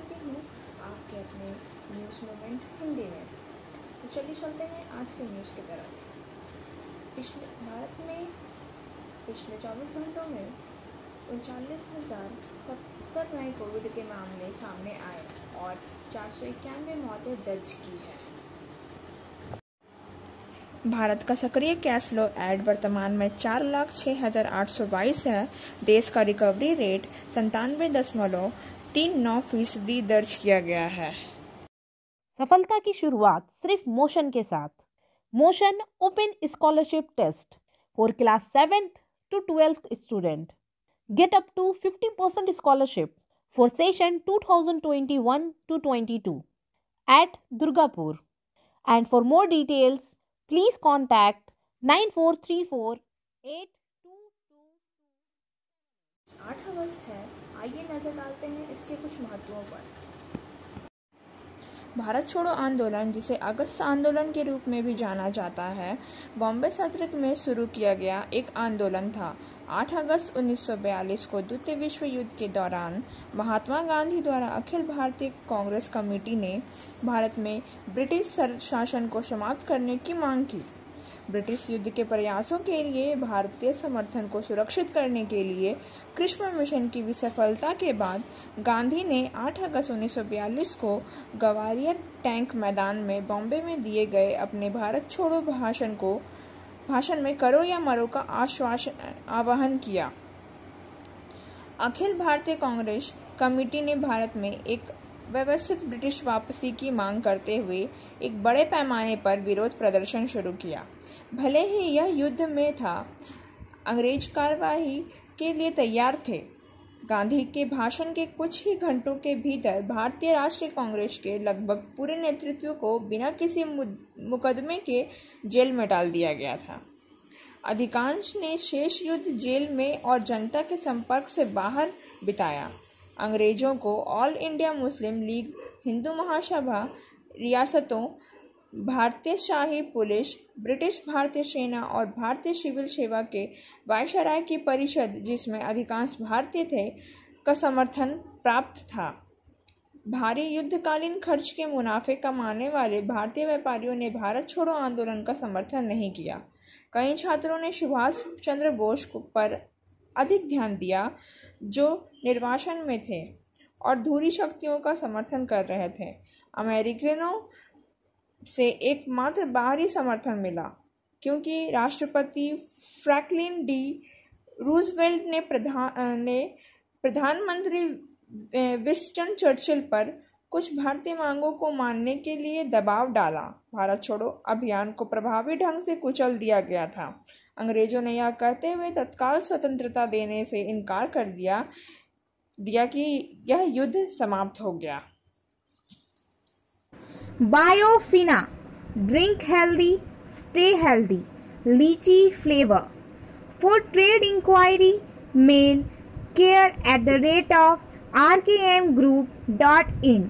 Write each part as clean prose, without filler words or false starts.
करती हूँ आपके अपने न्यूज़ मोमेंट हिंदी में। तो चलिए चलते हैं आज के न्यूज़ की तरफ। भारत में पिछले 24 घंटों में 39,070 नए कोविड के मामले सामने आए और 491 मौतें दर्ज की है। भारत का सक्रिय केस लोड वर्तमान में 4,06,822 है। देश का रिकवरी रेट 97.39% दर्ज किया गया है। सफलता की शुरुआत सिर्फ मोशन के साथ। Motion open scholarship test for class 7th to 12th student. Get up to 50% scholarship for session 2021-22 at Durgapur. And for more details, please contact 94348222। 8 अगस्त है, आइए नजर डालते हैं इसके कुछ महत्वों पर। भारत छोड़ो आंदोलन, जिसे अगस्त आंदोलन के रूप में भी जाना जाता है, बॉम्बे सत्र में शुरू किया गया एक आंदोलन था। 8 अगस्त 1942 को द्वितीय विश्व युद्ध के दौरान महात्मा गांधी द्वारा अखिल भारतीय कांग्रेस कमेटी ने भारत में ब्रिटिश शासन को समाप्त करने की मांग की। ब्रिटिश युद्ध के प्रयासों के लिए भारतीय समर्थन को सुरक्षित करने के लिए कृष्ण मिशन की विफलता के बाद गांधी ने 8 अगस्त 1942 को ग्वालियर टैंक मैदान में बॉम्बे में दिए गए अपने भारत छोड़ो भाषण में करो या मरो का आह्वान किया। अखिल भारतीय कांग्रेस कमेटी ने भारत में एक व्यवस्थित ब्रिटिश वापसी की मांग करते हुए एक बड़े पैमाने पर विरोध प्रदर्शन शुरू किया। भले ही यह युद्ध में था, अंग्रेज कार्रवाई के लिए तैयार थे। गांधी के भाषण के कुछ ही घंटों के भीतर भारतीय राष्ट्रीय कांग्रेस के लगभग पूरे नेतृत्व को बिना किसी मुकदमे के जेल में डाल दिया गया था। अधिकांश ने शेष युद्ध जेल में और जनता के संपर्क से बाहर बिताया। अंग्रेजों को All India Muslim League, Hindu Mahasabha, रियासतों, भारतीय शाही पुलिस, ब्रिटिश भारतीय सेना और भारतीय सिविल सेवा के वायसराय की परिषद, जिसमें अधिकांश भारतीय थे, का समर्थन प्राप्त था। भारी युद्धकालीन खर्च के मुनाफे कमाने वाले भारतीय व्यापारियों ने भारत छोड़ो आंदोलन का समर्थन नहीं किया। कई छात्रों ने सुभाष चंद्र बोस पर अधिक ध्यान दिया, जो निर्वासन में थे और धूरी शक्तियों का समर्थन कर रहे थे। अमेरिकनों से एकमात्र बाहरी समर्थन मिला, क्योंकि राष्ट्रपति फ्रैंकलिन डी रूजवेल्ट ने प्रधानमंत्री विंस्टन चर्चिल पर कुछ भारतीय मांगों को मानने के लिए दबाव डाला। भारत छोड़ो अभियान को प्रभावी ढंग से कुचल दिया गया था। अंग्रेजों ने यह कहते हुए तत्काल स्वतंत्रता देने से इनकार कर दिया कि यह युद्ध समाप्त हो गया। Biofina, drink healthy, stay healthy, lychee flavor. For trade inquiry, mail care@rkmgroup.in.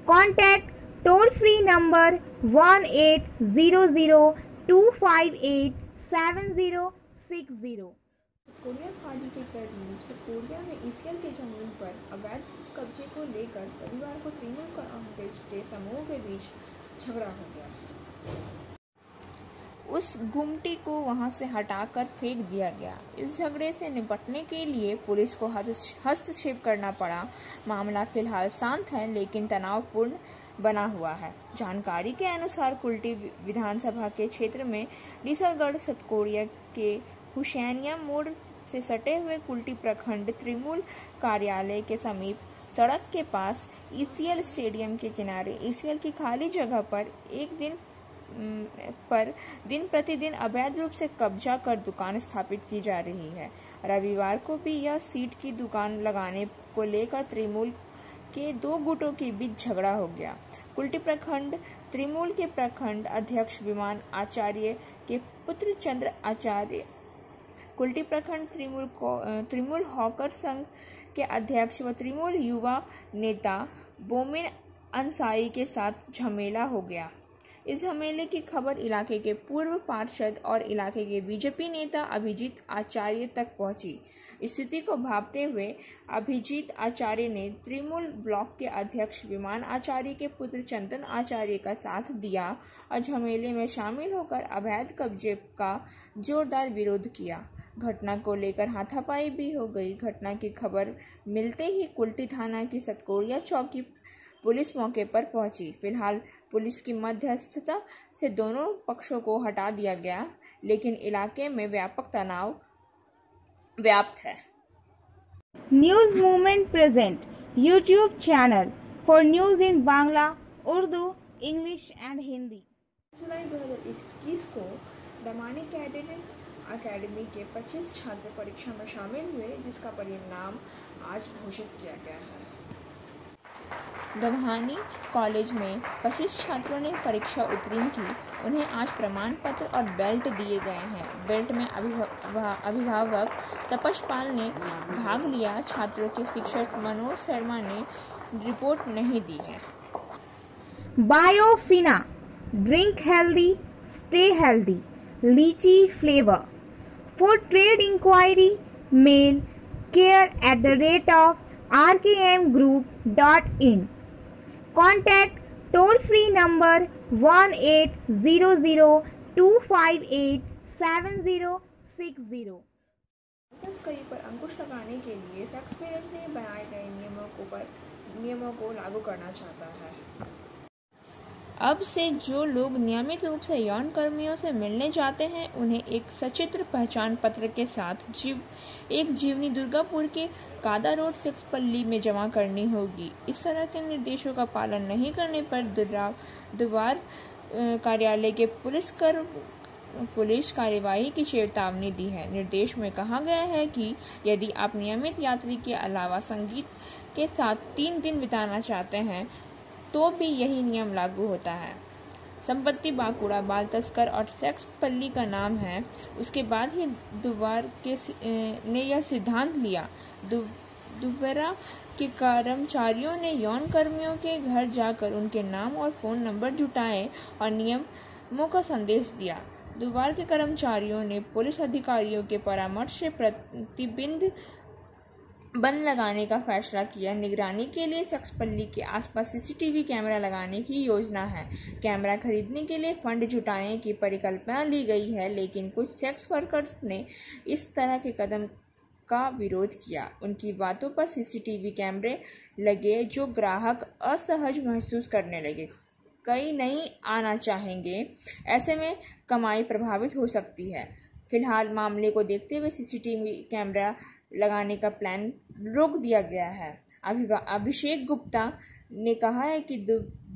Contact toll free number 1800-258-7060. Korea खाड़ी के करीब सतकोरिया में ईसीएल की जमीन पर अवैध कब्जे को लेकर रविवार को तृणमूल कांग्रेस के समूह के बीच झगड़ा हो गया। उस गुमटी को वहां से हटाकर फेंक दिया गया। इस झगड़े से निपटने के लिए पुलिस को हस्तक्षेप करना पड़ा। मामला फिलहाल शांत है, लेकिन तनावपूर्ण बना हुआ है। जानकारी के अनुसार कुल्टी विधानसभा के क्षेत्र में डीसलगढ़ सतकोरिया के हुसैनिया मोड़ से सटे हुए कुल्टी प्रखंड तृणमूल कार्यालय के समीप सड़क के पास ईसीएल स्टेडियम के किनारे ईसीएल की खाली जगह पर दिन प्रतिदिन अवैध रूप से कब्जा कर दुकान स्थापित की जा रही है। रविवार को भी यह सीट की दुकान लगाने को लेकर तृणमूल के दो गुटों के बीच झगड़ा हो गया। कुल्टी प्रखंड तृणमूल के प्रखंड अध्यक्ष विमान आचार्य के पुत्र चंद्र आचार्य, कुल्टी प्रखंड तृणमूल हॉकर संघ के अध्यक्ष व तृणमूल युवा नेता बोमिन अंसारी के साथ झमेला हो गया। इस झमेले की खबर इलाके के पूर्व पार्षद और इलाके के बीजेपी नेता अभिजीत आचार्य तक पहुंची। स्थिति को भांपते हुए अभिजीत आचार्य ने त्रिमूल ब्लॉक के अध्यक्ष विमान आचार्य के पुत्र चंदन आचार्य का साथ दिया और झमेले में शामिल होकर अवैध कब्जे का जोरदार विरोध किया। घटना को लेकर हाथापाई भी हो गई। घटना की खबर मिलते ही कुल्टी थाना की सतकोड़िया चौकी पुलिस मौके पर पहुंची। फिलहाल पुलिस की मध्यस्थता से दोनों पक्षों को हटा दिया गया, लेकिन इलाके में व्यापक तनाव व्याप्त है। News movement present YouTube channel for news in Bangla, Urdu, English and Hindi. जुलाई 2021 को दमानी कैडेट अकेडमी के 25 छात्र परीक्षा में शामिल हुए, जिसका परिणाम आज घोषित किया गया है। दमहानी कॉलेज में 25 छात्रों ने परीक्षा उत्तीर्ण की। उन्हें आज प्रमाण पत्र और बेल्ट दिए गए हैं। बेल्ट में अभिभावक तपस पाल ने भाग लिया। छात्रों के शिक्षक मनोज शर्मा ने रिपोर्ट नहीं दी है। बायोफिना, ड्रिंक हेल्दी, स्टे हेल्दी, लीची flavour. For trade inquiry, mail care@rkmgroup.in. Contact toll free number 1800-258-7060. तस्करी पर अंकुश लगाने के लिए सेक्स पेरेंट्स ने बनाए गए नियमों को लागू करना चाहता है। अब से जो लोग नियमित रूप से यौन कर्मियों से मिलने जाते हैं, उन्हें एक सचित्र पहचान पत्र के साथ एक जीवनी दुर्गापुर के कादा रोड सेक्सपल्ली में जमा करनी होगी। इस तरह के निर्देशों का पालन नहीं करने पर दुवार कार्यालय के पुलिस कार्यवाही की चेतावनी दी है। निर्देश में कहा गया है कि यदि आप नियमित यात्री के अलावा संगीत के साथ 3 दिन बिताना चाहते हैं तो भी यही नियम लागू होता है। संपत्ति बाकुड़ा बाल तस्कर और सेक्स पल्ली का नाम है। उसके बाद ही दुवार ने यह सिद्धांत लिया। दुबरा के कर्मचारियों ने यौन कर्मियों के घर जाकर उनके नाम और फ़ोन नंबर जुटाए और नियमों का संदेश दिया। दुवार के कर्मचारियों ने पुलिस अधिकारियों के परामर्श से प्रतिबंध लगाने का फैसला किया। निगरानी के लिए सेक्सपल्ली के आसपास सीसीटीवी कैमरा लगाने की योजना है। कैमरा खरीदने के लिए फंड जुटाने की परिकल्पना ली गई है, लेकिन कुछ सेक्स वर्कर्स ने इस तरह के कदम का विरोध किया। उनकी बातों पर सीसीटीवी कैमरे लगे जो ग्राहक असहज महसूस करने लगे। कई नहीं आना चाहेंगे, ऐसे में कमाई प्रभावित हो सकती है। फिलहाल मामले को देखते हुए सीसीटीवी कैमरा लगाने का प्लान रोक दिया गया है। अभिषेक गुप्ता ने कहा है कि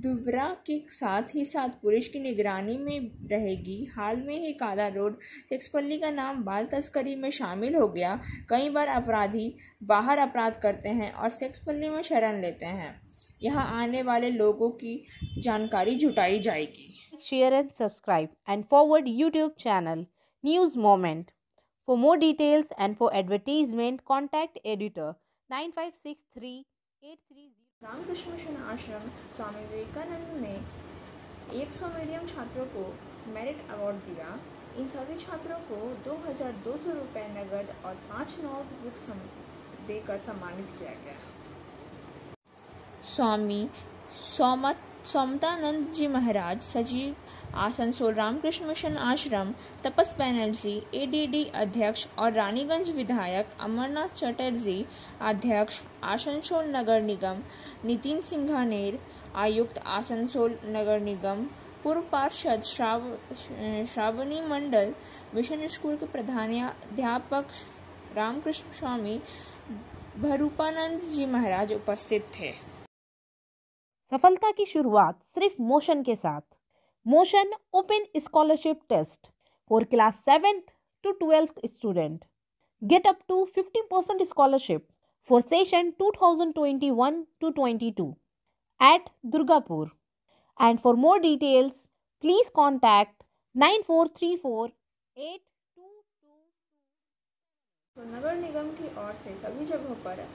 दुबरा के साथ ही साथ पुलिस की निगरानी में रहेगी। हाल में ही कादा रोड सेक्सपल्ली का नाम बाल तस्करी में शामिल हो गया। कई बार अपराधी बाहर अपराध करते हैं और सेक्सपल्ली में शरण लेते हैं। यहाँ आने वाले लोगों की जानकारी जुटाई जाएगी। Share and subscribe and forward YouTube channel News Moment. For more details and for advertisement, contact editor 956383. Ramakrishna Mission Ashram Swami Vivekananda ने 100 मीडियम छात्रों को मेरिट अवार्ड दिया। इन सभी छात्रों को 2200 रुपये नगद और 5 नोटबुक देकर सम्मानित किया गया। स्वामी सोमतानंद जी महाराज सचिव आसनसोल रामकृष्ण मिशन आश्रम, तपस बैनर्जी एडीडी अध्यक्ष और रानीगंज विधायक अमरनाथ चटर्जी अध्यक्ष आसनसोल नगर निगम, नितिन सिंघानेर आयुक्त आसनसोल नगर निगम, पूर्व पार्षद श्रावणी मंडल, मिशन स्कूल के प्रधानाध्यापक रामकृष्ण स्वामी भरूपानंद जी महाराज उपस्थित थे। सफलता की शुरुआत सिर्फ मोशन के साथ। Motion open scholarship test for class 7th to 12th student. Get up to 50% scholarship for session 2021-22 at Durgapur. And for more details, please contact 94348222. तो नगर निगम की ओर से सभी जगहों पर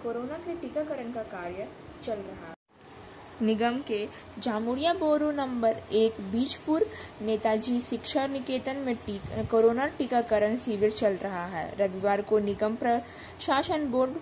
कोरोना के टीकाकरण का कार्य चल रहा है। निगम के जामुड़िया बोरू नंबर 1 बीजपुर नेताजी शिक्षा निकेतन में कोरोना टीकाकरण शिविर चल रहा है। रविवार को निगम प्रशासन बोर्ड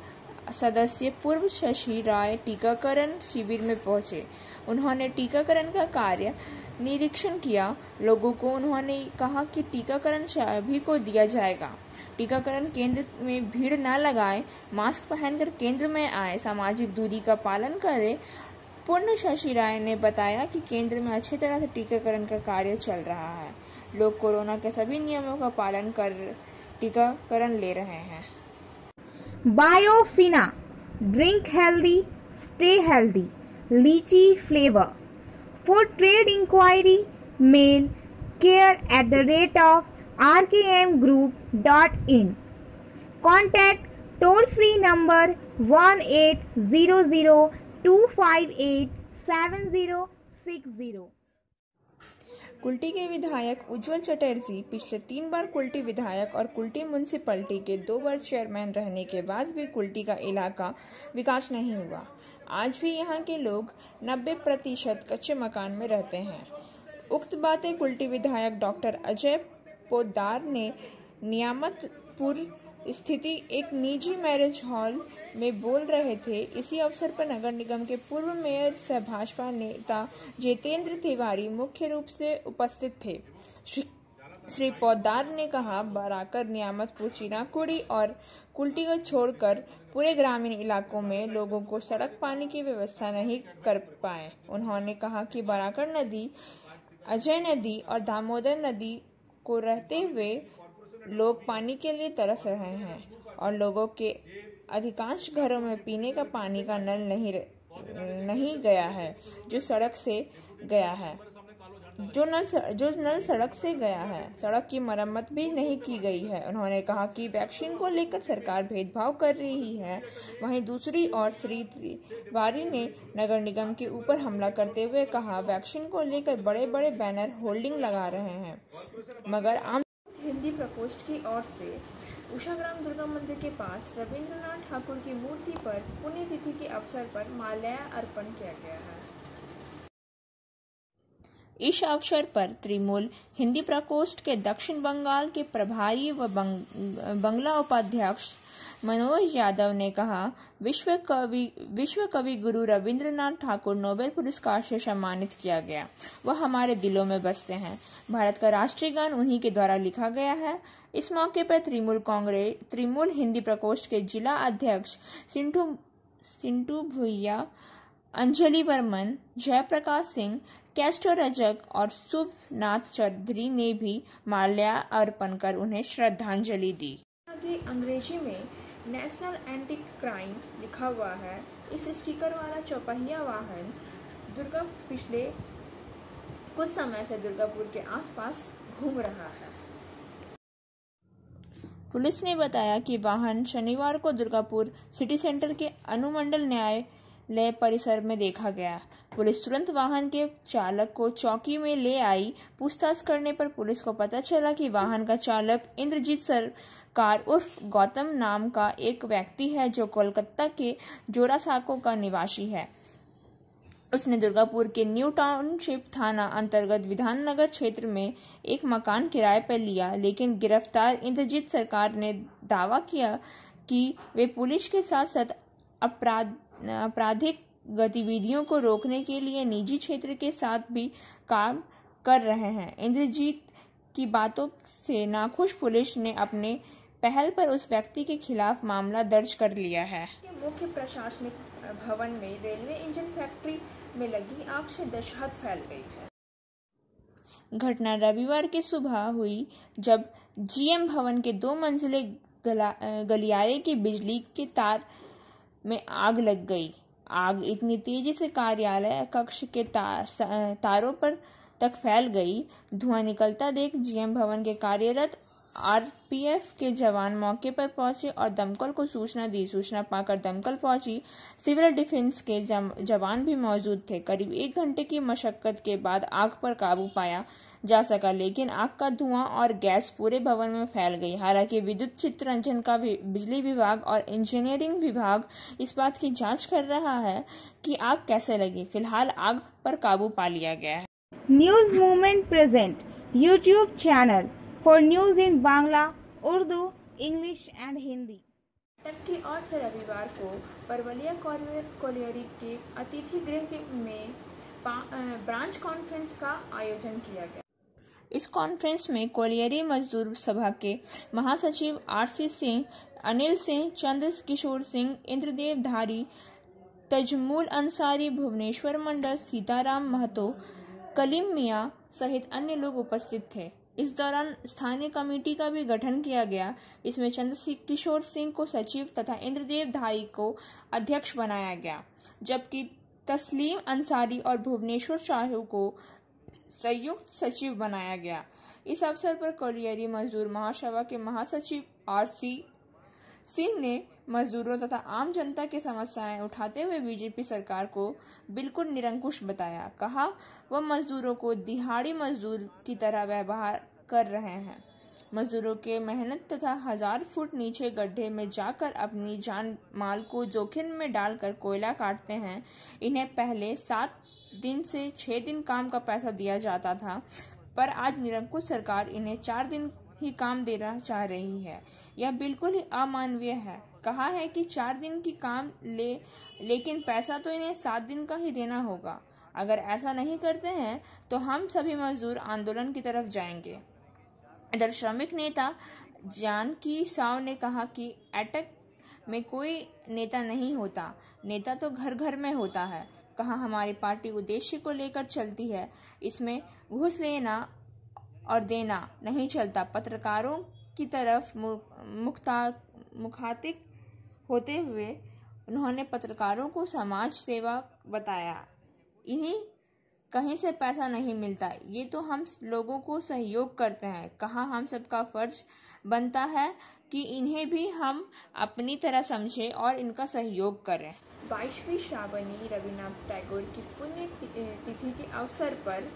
सदस्य पूर्व शशि राय टीकाकरण शिविर में पहुंचे। उन्होंने टीकाकरण का कार्य निरीक्षण किया। लोगों को उन्होंने कहा कि टीकाकरण सभी को दिया जाएगा। टीकाकरण केंद्र में भीड़ न लगाएं, मास्क पहनकर केंद्र में आए, सामाजिक दूरी का पालन करें। पूर्ण शशि राय ने बताया कि केंद्र में अच्छी तरह से टीकाकरण का कार्य चल रहा है। लोग कोरोना के सभी नियमों का पालन कर टीकाकरण ले रहे हैं। Biofina, drink healthy, stay healthy. Lychee flavor. For trade inquiry, mail care@rkmgroup.in. Contact toll free number 1800-258-7060. Kulti के विधायक उज्जवल चटर्जी पिछले 3 बार कुल्टी विधायक और कुल्टी म्युनिसिपैलिटी के 2 बार चेयरमैन रहने के बाद भी कुल्टी का इलाका विकास नहीं हुआ। आज भी यहाँ के लोग 90% कच्चे मकान में रहते हैं। उक्त बातें कुल्टी विधायक डॉक्टर अजय पोद्दार ने नियामतपुर स्थिति एक निजी मैरिज हॉल में बोल रहे थे। इसी अवसर पर नगर निगम के पूर्व मेयर सह भाजपा नेता जितेंद्र तिवारी मुख्य रूप से उपस्थित थे। श्री पोद्दार ने कहा, बराकर, नियामतपुर, चीनाकुड़ी और कुल्टी को छोड़कर पूरे ग्रामीण इलाकों में लोगों को सड़क पानी की व्यवस्था नहीं कर पाए। उन्होंने कहा कि बराकर नदी, अजय नदी और दामोदर नदी को रहते हुए लोग पानी के लिए तरस रहे हैं और लोगों के अधिकांश घरों में पीने का पानी का नल नहीं गया है, जो नल सड़क से गया है। सड़क की मरम्मत भी नहीं की गई है। उन्होंने कहा कि वैक्सीन को लेकर सरकार भेदभाव कर रही है। वहीं दूसरी ओर श्री तिवारी ने नगर निगम के ऊपर हमला करते हुए कहा, वैक्सीन को लेकर बड़े बड़े बैनर होल्डिंग लगा रहे हैं, मगर आम हिंदी प्रकोष्ठ की ओर से उषाग्राम दुर्गा मंदिर के पास रविंद्रनाथ ठाकुर की मूर्ति पर पुण्यतिथि के अवसर पर माल्यार्पण किया गया है। इस अवसर पर तृणमूल हिंदी प्रकोष्ठ के दक्षिण बंगाल के प्रभारी व बंगला उपाध्यक्ष मनोज यादव ने कहा, विश्व कवि गुरु रविंद्रनाथ ठाकुर नोबेल पुरस्कार से सम्मानित किया गया। वह हमारे दिलों में बसते हैं। भारत का राष्ट्रीय गान उन्हीं के द्वारा लिखा गया है। इस मौके पर तृणमूल हिंदी प्रकोष्ठ के जिला अध्यक्ष सिंटू भुइया, अंजलि वर्मन, जयप्रकाश सिंह, कैस्टो रजक और शुभनाथ चौधरी ने भी माल्यार्पण कर उन्हें श्रद्धांजलि दी। आगे अंग्रेजी में नेशनल एंटी क्राइम लिखा हुआ है। इस स्टिकर वाला चौपहिया वाहन पिछले कुछ समय से दुर्गापुर के आसपास घूम रहा है। पुलिस ने बताया कि वाहन शनिवार को दुर्गापुर सिटी सेंटर के अनुमंडल न्यायालय परिसर में देखा गया। पुलिस तुरंत वाहन के चालक को चौकी में ले आई। पूछताछ करने पर पुलिस को पता चला कि वाहन का चालक इंद्रजीत सरकार उर्फ गौतम नाम का एक व्यक्ति है, जो कोलकाता के जोरासांको का निवासी है। उसने दुर्गापुर के न्यू टाउनशिप थाना अंतर्गत विधाननगर क्षेत्र में एक मकान किराए पर लिया, लेकिन गिरफ्तार इंद्रजीत सरकार ने दावा किया कि वे पुलिस के साथ साथ आपराधिक गतिविधियों को रोकने के लिए निजी क्षेत्र के साथ भी काम कर रहे हैं। इंद्रजीत की बातों से नाखुश पुलिस ने अपने पहल पर उस व्यक्ति के खिलाफ मामला दर्ज कर लिया है। मुख्य प्रशासनिक भवन में रेलवे इंजन फैक्ट्री में लगी आग से दहशत फैल गई है। घटना रविवार की सुबह हुई, जब जीएम भवन के 2 मंजिले गलियारे के बिजली के तार में आग लग गई। आग इतनी तेजी से कार्यालय कक्ष के तारों पर तक फैल गई। धुआं निकलता देख जीएम भवन के कार्यरत आरपीएफ के जवान मौके पर पहुंचे और दमकल को सूचना दी। सूचना पाकर दमकल पहुंची। सिविल डिफेंस के जवान भी मौजूद थे। करीब 1 घंटे की मशक्कत के बाद आग पर काबू पाया जा सका, लेकिन आग का धुआं और गैस पूरे भवन में फैल गई। हालांकि विद्युत चित्ररंजन का बिजली विभाग और इंजीनियरिंग विभाग इस बात की जांच कर रहा है कि आग कैसे लगी। फिलहाल आग पर काबू पा लिया गया है। News movement present YouTube channel for news in Bangla, Urdu, English and Hindi. नाटक की ओर से रविवार को परवलिया कोलियरी के अतिथि गृह में ब्रांच कॉन्फ्रेंस का आयोजन किया गया। इस कॉन्फ्रेंस में कोलियरी मजदूर सभा के महासचिव आरसी सिंह, अनिल सिंह, चंद्र किशोर सिंह, इंद्रदेव धारी, तजमुल अंसारी, भुवनेश्वर मंडल, सीताराम महतो, कलीम मियाँ सहित अन्य लोग उपस्थित थे। इस दौरान स्थानीय कमेटी का भी गठन किया गया। इसमें चंद्र किशोर सिंह को सचिव तथा इंद्रदेव धारी को अध्यक्ष बनाया गया, जबकि तस्लीम अंसारी और भुवनेश्वर शाहू को संयुक्त सचिव बनाया गया। इस अवसर पर कोलियरी मजदूर महासभा के महासचिव आरसी सिंह ने मजदूरों तथा आम जनता की समस्याएं उठाते हुए बीजेपी सरकार को बिल्कुल निरंकुश बताया। कहा वह मजदूरों को दिहाड़ी मजदूर की तरह व्यवहार कर रहे हैं। मजदूरों के मेहनत तथा 1000 फुट नीचे गड्ढे में जाकर अपनी जान माल को जोखिम में डालकर कोयला काटते हैं। इन्हें पहले 7 दिन से 6 दिन काम का पैसा दिया जाता था, पर आज निरंकुश सरकार इन्हें 4 दिन ही काम देना चाह रही है। यह बिल्कुल ही अमानवीय है। कहा है कि 4 दिन की काम लेकिन पैसा तो इन्हें 7 दिन का ही देना होगा। अगर ऐसा नहीं करते हैं तो हम सभी मजदूर आंदोलन की तरफ जाएंगे। इधर श्रमिक नेता जानकी साव ने कहा कि अटक में कोई नेता नहीं होता, नेता तो घर घर में होता है। कहा हमारी पार्टी उद्देश्य को लेकर चलती है, इसमें घूस लेना और देना नहीं चलता। पत्रकारों की तरफ मुखातिब होते हुए उन्होंने पत्रकारों को समाज सेवा बताया। इन्हें कहीं से पैसा नहीं मिलता, ये तो हम लोगों को सहयोग करते हैं। कहा हम सबका फर्ज बनता है कि इन्हें भी हम अपनी तरह समझें और इनका सहयोग करें। 22वीं श्रावणी रविन्द्रनाथ टैगोर की पुण्य तिथि के अवसर पर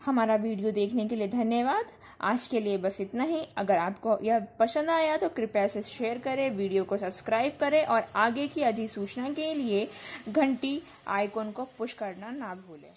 हमारा वीडियो देखने के लिए धन्यवाद। आज के लिए बस इतना ही। अगर आपको यह पसंद आया तो कृपया इसे शेयर करें, वीडियो को सब्सक्राइब करें और आगे की अधिसूचना के लिए घंटी आइकॉन को पुश करना ना भूलें।